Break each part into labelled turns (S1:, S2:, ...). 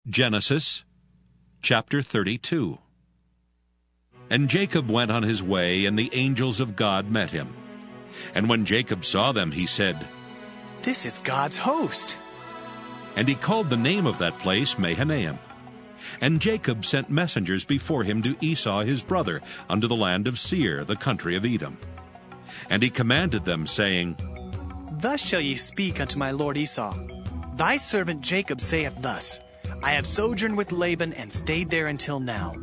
S1: Genesis chapter 32. And Jacob went on his way, and the angels of God met him. And when Jacob saw them, he said,
S2: "This is God's host."
S1: And he called the name of that place Mahanaim. And Jacob sent messengers before him to Esau his brother unto the land of Seir, the country of Edom. And he commanded them, saying,
S2: "Thus shall ye speak unto my lord Esau. Thy servant Jacob saith thus, I have sojourned with Laban and stayed there until now.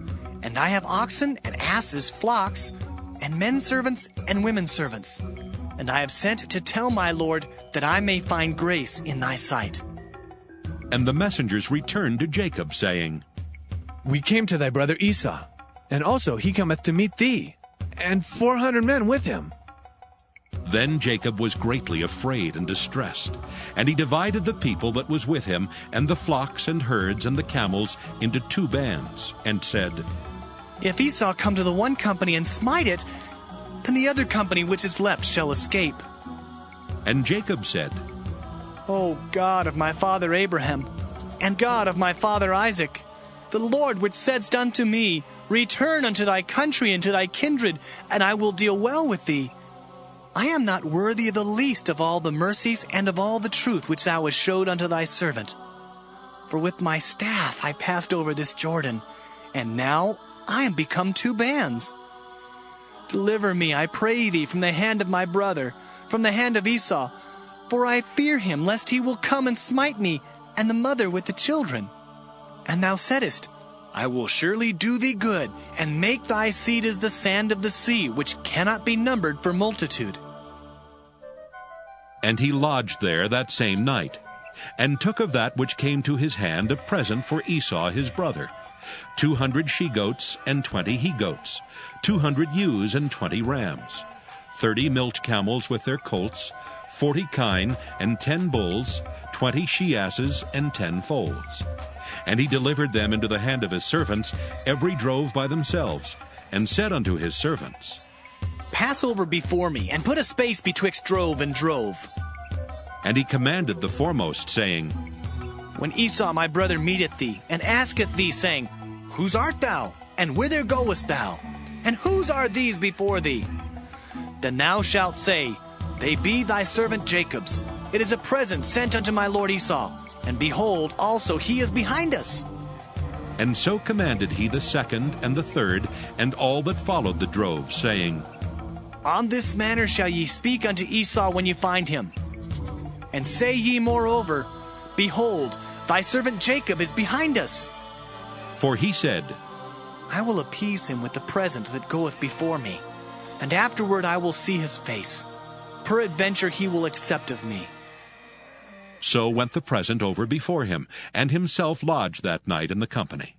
S2: And I have oxen and asses, flocks, and men servants and women servants. And I have sent to tell my lord that I may find grace in thy sight."
S1: And the messengers returned to Jacob, saying,
S3: We came to thy brother Esau, and also he cometh to meet thee, and 400 men with him.
S1: Then Jacob was greatly afraid and distressed, and he divided the people that was with him, and the flocks and herds and the camels, into 2 bands, and said,
S2: "If Esau come to the one company and smite it, then the other company which is left shall escape."
S1: And Jacob said,
S2: O God of my father Abraham, and God of my father Isaac, the Lord which saidst unto me, Return unto thy country and to thy kindred, and I will deal well with thee. I am not worthy of the least of all the mercies and of all the truth which thou hast showed unto thy servant. For with my staff I passed over this Jordan, and now I am become 2 bands. Deliver me, I pray thee, from the hand of my brother, from the hand of Esau, for I fear him, lest he will come and smite me, and the mother with the children. And thou saidst, I will surely do thee good, and make thy seed as the sand of the sea, which cannot be numbered for multitude.
S1: And he lodged there that same night, and took of that which came to his hand a present for Esau his brother, 200 she-goats and 20 he-goats, 200 ewes and 20 rams, 30 milch camels with their colts, 40 kine and 10 bulls, 20 she-asses and 10 foals. And he delivered them into the hand of his servants, every drove by themselves, and said unto his servants,
S2: Pass over before me, and put a space betwixt drove and drove.
S1: And he commanded the foremost, saying,
S2: When Esau my brother meeteth thee, and asketh thee, saying, Whose art thou? And whither goest thou? And whose are these before thee? Then thou shalt say, They be thy servant Jacob's. It is a present sent unto my lord Esau. And behold, also he is behind us.
S1: And so commanded he the second and the third, and all that followed the drove, saying,
S2: On this manner shall ye speak unto Esau when ye find him. And say ye moreover, Behold, thy servant Jacob is behind us.
S1: For he said,
S2: I will appease him with the present that goeth before me, and afterward I will see his face. Peradventure he will accept of me.
S1: So went the present over before him, and himself lodged that night in the company.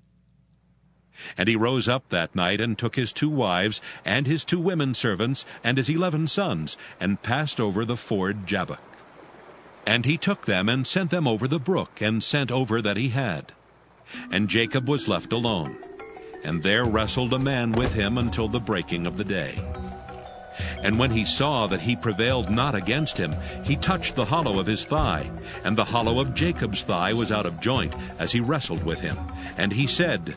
S1: And he rose up that night, and took his 2 wives, and his 2 women servants, and his 11 sons, and passed over the ford Jabbok. And he took them, and sent them over the brook, and sent over that he had. And Jacob was left alone, and there wrestled a man with him until the breaking of the day. And when he saw that he prevailed not against him, he touched the hollow of his thigh, and the hollow of Jacob's thigh was out of joint, as he wrestled with him. And he said,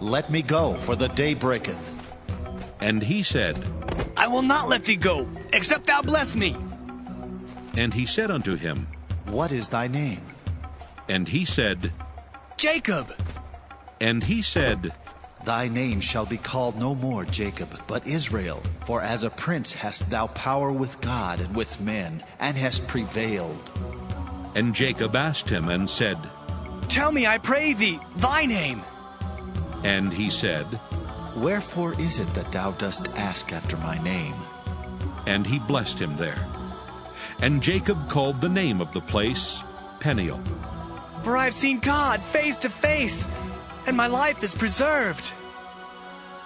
S4: Let me go, for the day breaketh.
S1: And he said,
S2: I will not let thee go, except thou bless me.
S1: And he said unto him,
S4: What is thy name?
S1: And he said,
S2: Jacob.
S1: And he said,
S4: Thy name shall be called no more Jacob, but Israel. For as a prince hast thou power with God and with men, and hast prevailed.
S1: And Jacob asked him and said,
S2: Tell me, I pray thee, thy name.
S1: And he said,
S4: Wherefore is it that thou dost ask after my name?
S1: And he blessed him there. And Jacob called the name of the place Peniel.
S2: For I have seen God face to face, and my life is preserved.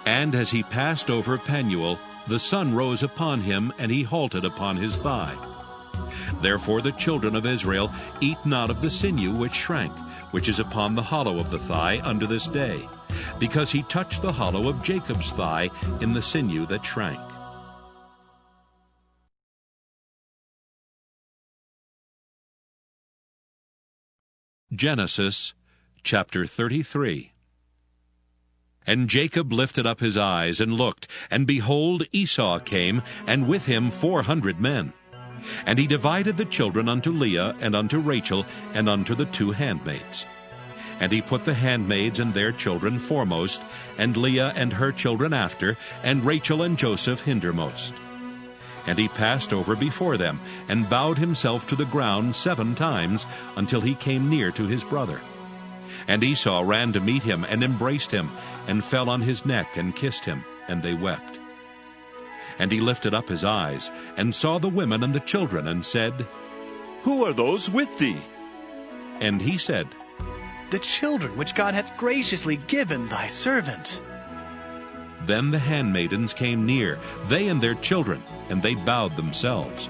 S1: And as he passed over Penuel, the sun rose upon him, and he halted upon his thigh. Therefore the children of Israel eat not of the sinew which shrank, which is upon the hollow of the thigh unto this day, because he touched the hollow of Jacob's thigh in the sinew that shrank. Genesis Chapter 33. And Jacob lifted up his eyes and looked, and behold, Esau came, and with him 400 men. And he divided the children unto Leah, and unto Rachel, and unto the 2 handmaids. And he put the handmaids and their children foremost, and Leah and her children after, and Rachel and Joseph hindermost. And he passed over before them, and bowed himself to the ground 7 times, until he came near to his brother. And Esau ran to meet him, and embraced him, and fell on his neck, and kissed him, and they wept. And he lifted up his eyes, and saw the women and the children, and said,
S5: Who are those with thee?
S1: And he said,
S2: The children which God hath graciously given thy servant.
S1: Then the handmaidens came near, they and their children, and they bowed themselves.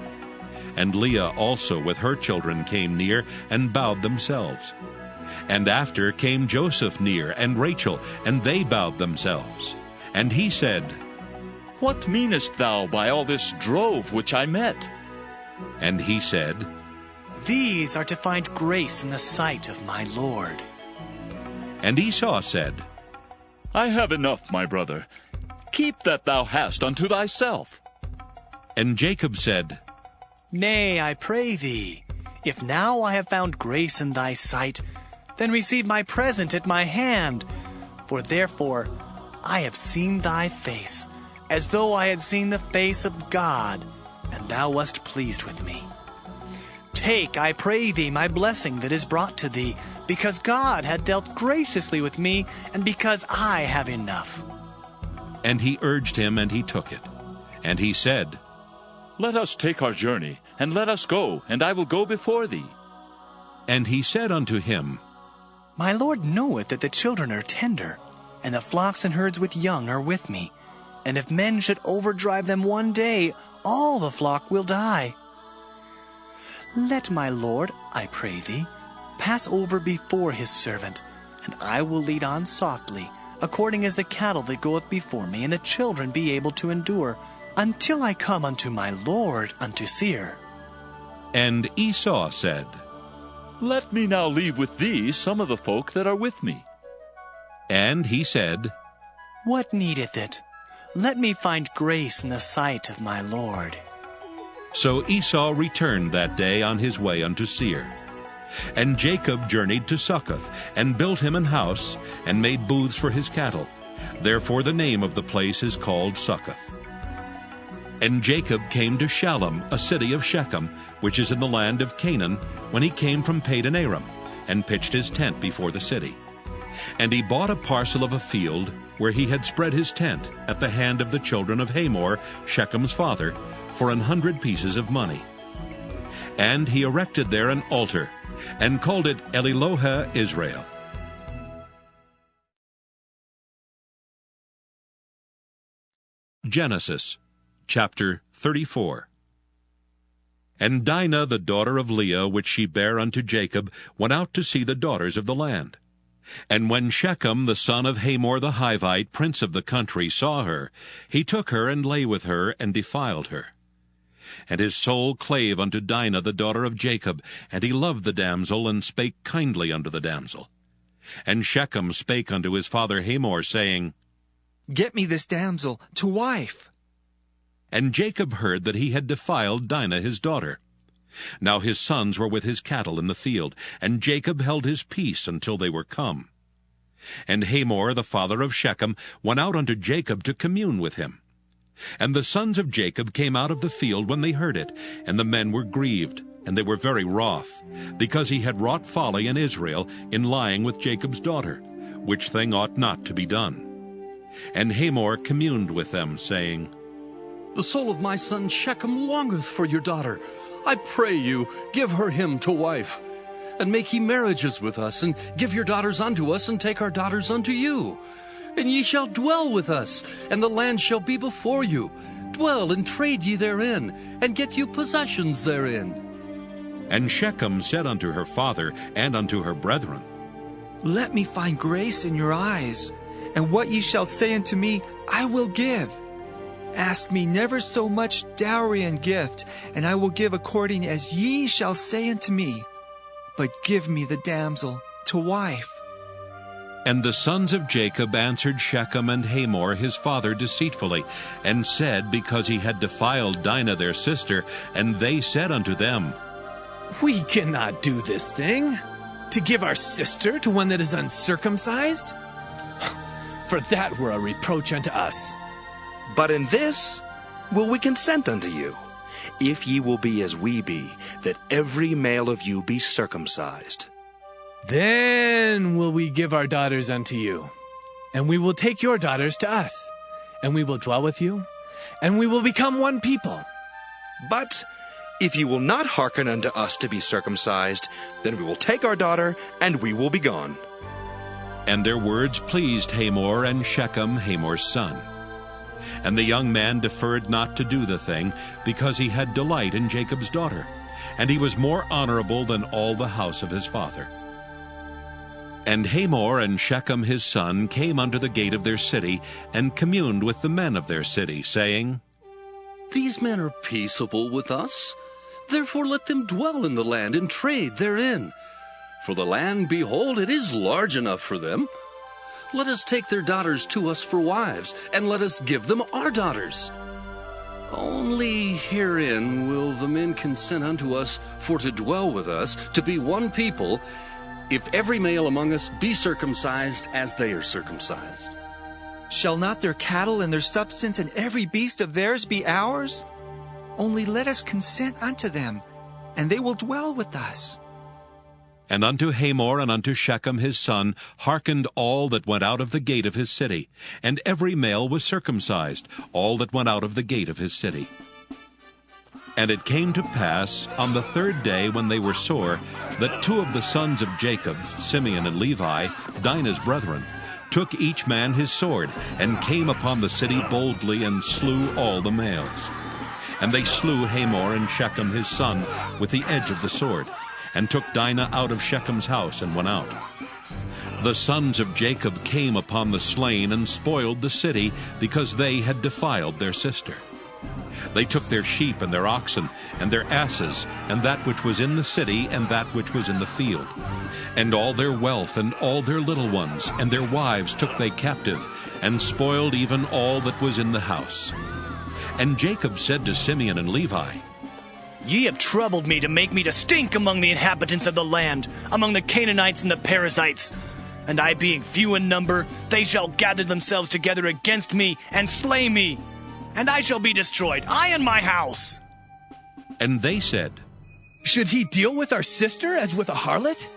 S1: And Leah also with her children came near, and bowed themselves. And after came Joseph near, and Rachel, and they bowed themselves. And he said,
S5: What meanest thou by all this drove which I met?
S1: And he said,
S2: These are to find grace in the sight of my Lord.
S1: And Esau said,
S5: I have enough, my brother. Keep that thou hast unto thyself.
S1: And Jacob said,
S2: Nay, I pray thee, if now I have found grace in thy sight, then receive my present at my hand. For therefore I have seen thy face, as though I had seen the face of God, and thou wast pleased with me. Take, I pray thee, my blessing that is brought to thee, because God hath dealt graciously with me, and because I have enough.
S1: And he urged him, and he took it. And he said,
S5: Let us take our journey, and let us go, and I will go before thee.
S1: And he said unto him,
S2: My Lord knoweth that the children are tender, and the flocks and herds with young are with me. And if men should overdrive them one day, all the flock will die. Let my Lord, I pray thee, pass over before his servant, and I will lead on softly, according as the cattle that goeth before me, and the children be able to endure, until I come unto my Lord unto Seir.
S1: And Esau said,
S5: Let me now leave with thee some of the folk that are with me.
S1: And he said,
S2: What needeth it? Let me find grace in the sight of my Lord.
S1: So Esau returned that day on his way unto Seir. And Jacob journeyed to Succoth, and built him an house, and made booths for his cattle. Therefore the name of the place is called Succoth. And Jacob came to Shalem, a city of Shechem, which is in the land of Canaan, when he came from Padan Aram, and pitched his tent before the city. And he bought a parcel of a field, where he had spread his tent, at the hand of the children of Hamor, Shechem's father, for 100 pieces of money. And he erected there an altar, and called it Elilohe Israel. Genesis chapter 34. And Dinah the daughter of Leah, which she bare unto Jacob, went out to see the daughters of the land. And when Shechem the son of Hamor the Hivite, prince of the country, saw her, he took her, and lay with her, and defiled her. And his soul clave unto Dinah the daughter of Jacob, and he loved the damsel, and spake kindly unto the damsel. And Shechem spake unto his father Hamor, saying,
S6: Get me this damsel to wife.
S1: And Jacob heard that he had defiled Dinah his daughter. Now his sons were with his cattle in the field, and Jacob held his peace until they were come. And Hamor the father of Shechem went out unto Jacob to commune with him. And the sons of Jacob came out of the field when they heard it, and the men were grieved, and they were very wroth, because he had wrought folly in Israel in lying with Jacob's daughter, which thing ought not to be done. And Hamor communed with them, saying,
S7: The soul of my son Shechem longeth for your daughter. I pray you, give her him to wife. And make ye marriages with us, and give your daughters unto us, and take our daughters unto you. And ye shall dwell with us, and the land shall be before you. Dwell and trade ye therein, and get you possessions therein.
S1: And Shechem said unto her father and unto her brethren,
S6: Let me find grace in your eyes, and what ye shall say unto me I will give. Ask me never so much dowry and gift, and I will give according as ye shall say unto me. But give me the damsel to wife.
S1: And the sons of Jacob answered Shechem and Hamor his father deceitfully, and said, because he had defiled Dinah their sister, and they said unto them,
S3: We cannot do this thing, to give our sister to one that is uncircumcised. For that were a reproach unto us.
S8: But in this will we consent unto you, if ye will be as we be, that every male of you be circumcised.
S3: Then will we give our daughters unto you, and we will take your daughters to us, and we will dwell with you, and we will become one people.
S8: But if ye will not hearken unto us to be circumcised, then we will take our daughter, and we will be gone.
S1: And their words pleased Hamor and Shechem, Hamor's son. And the young man deferred not to do the thing, because he had delight in Jacob's daughter, and he was more honorable than all the house of his father. And Hamor and Shechem his son came unto the gate of their city, and communed with the men of their city, saying,
S7: These men are peaceable with us. Therefore let them dwell in the land and trade therein. For the land, behold, it is large enough for them. Let us take their daughters to us for wives, and let us give them our daughters. Only herein will the men consent unto us for to dwell with us, to be one people, if every male among us be circumcised as they are circumcised.
S6: Shall not their cattle and their substance and every beast of theirs be ours? Only let us consent unto them, and they will dwell with us.
S1: And unto Hamor and unto Shechem his son hearkened all that went out of the gate of his city, and every male was circumcised, all that went out of the gate of his city. And it came to pass on the third day, when they were sore, that two of the sons of Jacob, Simeon and Levi, Dinah's brethren, took each man his sword, and came upon the city boldly, and slew all the males. And they slew Hamor and Shechem his son with the edge of the sword, and took Dinah out of Shechem's house, and went out. The sons of Jacob came upon the slain, and spoiled the city, because they had defiled their sister. They took their sheep and their oxen, and their asses, and that which was in the city, and that which was in the field. And all their wealth, and all their little ones, and their wives took they captive, and spoiled even all that was in the house. And Jacob said to Simeon and Levi,
S2: Ye have troubled me to make me to stink among the inhabitants of the land, among the Canaanites and the Perizzites. And I being few in number, they shall gather themselves together against me, and slay me. And I shall be destroyed, I and my house.
S1: And they said,
S3: Should he deal with our sister as with a harlot?